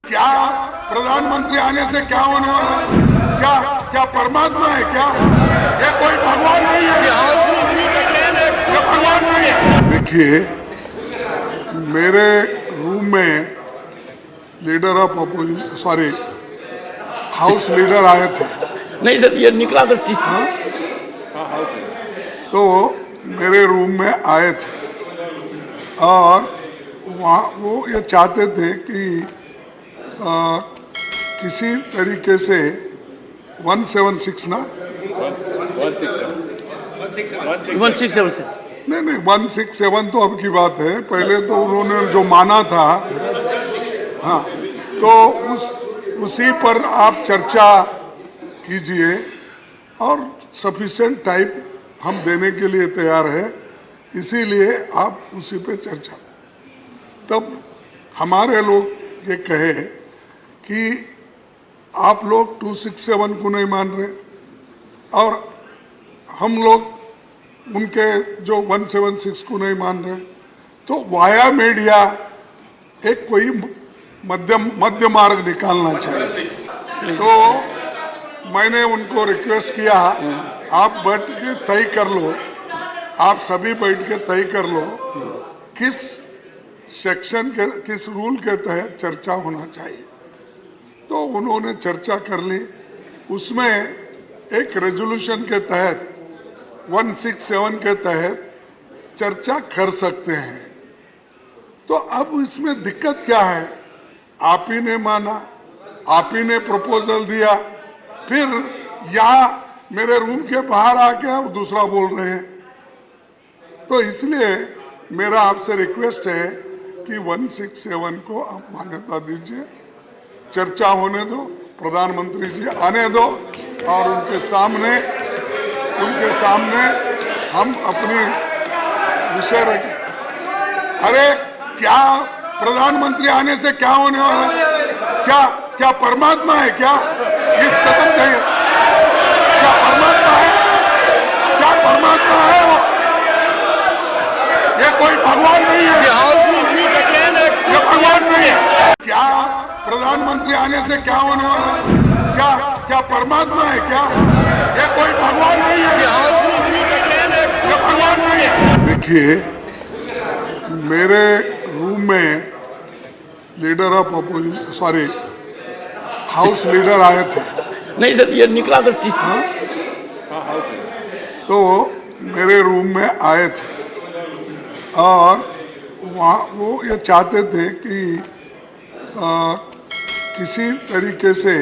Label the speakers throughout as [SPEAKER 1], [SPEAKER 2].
[SPEAKER 1] क्या प्रधानमंत्री आने से क्या होने वाला है? क्या क्या परमात्मा है क्या? ये कोई भगवान नहीं है, ये भगवान नहीं है। देखिए, मेरे रूम में leader of opposition house leader आए थे।
[SPEAKER 2] नहीं सर, ये निकला तो ठीक।
[SPEAKER 1] हाँ? तो मेरे रूम में आए थे और वहाँ वो ये चाहते थे कि किसी तरीके से 176 ना
[SPEAKER 2] 167
[SPEAKER 1] नहीं 167 तो अब की बात है, पहले तो उन्होंने जो माना था, हाँ, तो उसी पर आप चर्चा कीजिए और सफिशिएंट टाइप हम देने के लिए तैयार है, इसीलिए आप उसी पे चर्चा। तब हमारे लोग ये कहे कि आप लोग 267 को नहीं मान रहे और हम लोग उनके जो 176 को नहीं मान रहे, तो वाया मीडिया एक कोई मध्य मार्ग निकालना चाहिए। तो मैंने उनको रिक्वेस्ट किया, आप बैठ के तय कर लो, आप सभी बैठ के तय कर लो किस सेक्शन के किस रूल के तहत चर्चा होना चाहिए। तो उन्होंने चर्चा कर ली, उसमें एक रेजोल्यूशन के तहत 167 के तहत चर्चा कर सकते हैं। तो अब इसमें दिक्कत क्या है? आप ही ने माना, आप ही ने प्रपोजल दिया, फिर यहाँ मेरे रूम के बाहर आके और दूसरा बोल रहे हैं। तो इसलिए मेरा आपसे रिक्वेस्ट है कि 167 को आप मान्यता दीजिए, चर्चा होने दो, प्रधानमंत्री जी आने दो और उनके सामने हम अपनी विषय रखें। अरे क्या प्रधानमंत्री आने से क्या होने वाला है? क्या परमात्मा है क्या? ये सदन कहिए, क्या परमात्मा है? क्या परमात्मा है वो? ये कोई भगवान नहीं है, ये भगवान नहीं है। क्या प्रधानमंत्री आने से क्या होने वाला है? क्या परमात्मा है क्या? ये कोई भगवान नहीं है, ये भगवान नहीं है। देखिए, मेरे रूम में leader of opposition house leader आए थे।
[SPEAKER 2] नहीं सर, ये निकला तो ठीक।
[SPEAKER 1] हाँ? तो मेरे रूम में आए थे और वहाँ वो ये चाहते थे कि किसी तरीके से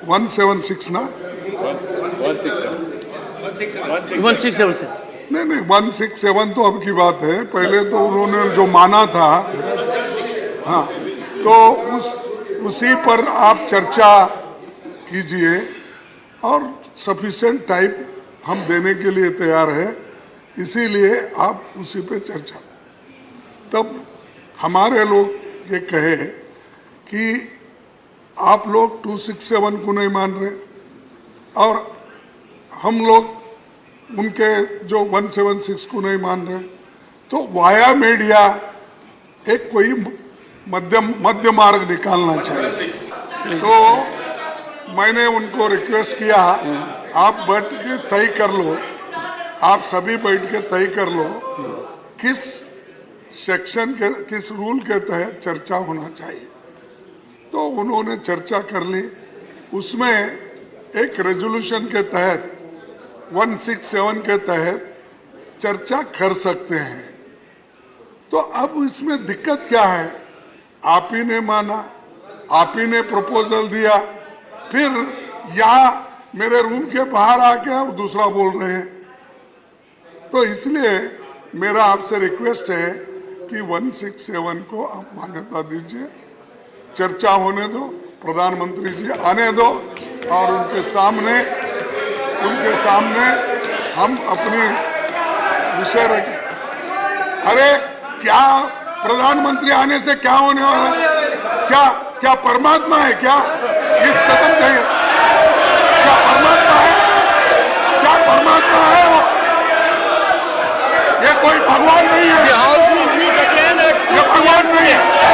[SPEAKER 1] 176 ना
[SPEAKER 2] 167
[SPEAKER 1] नहीं 167 तो अब की बात है, पहले तो उन्होंने जो माना था, हाँ, तो उसी पर आप चर्चा कीजिए और सफिशिएंट टाइप हम देने के लिए तैयार है, इसीलिए आप उसी पे चर्चा। तब हमारे लोग ये कहे कि आप लोग 267 को नहीं मान रहे और हम लोग उनके जो 176 को नहीं मान रहे, तो वाया मीडिया एक कोई मध्य मार्ग निकालना चाहिए। तो मैंने उनको रिक्वेस्ट किया, आप बैठ के तय कर लो, आप सभी बैठ के तय कर लो किस सेक्शन के किस रूल के तहत चर्चा होना चाहिए। तो उन्होंने चर्चा कर ली, उसमें एक रेजोल्यूशन के तहत 167 के तहत चर्चा कर सकते हैं। तो अब इसमें दिक्कत क्या है? आप ही ने माना, आप ही ने प्रपोजल दिया, फिर यहाँ मेरे रूम के बाहर आके और दूसरा बोल रहे हैं। तो इसलिए मेरा आपसे रिक्वेस्ट है कि 167 को आप मान्यता दीजिए, चर्चा होने दो, प्रधानमंत्री जी आने दो और उनके सामने हम अपनी विषय रखें। अरे क्या प्रधानमंत्री आने से क्या होने वाला है? क्या परमात्मा है क्या? ये सदन कहिए, क्या परमात्मा है? क्या परमात्मा है वो? ये कोई भगवान नहीं है,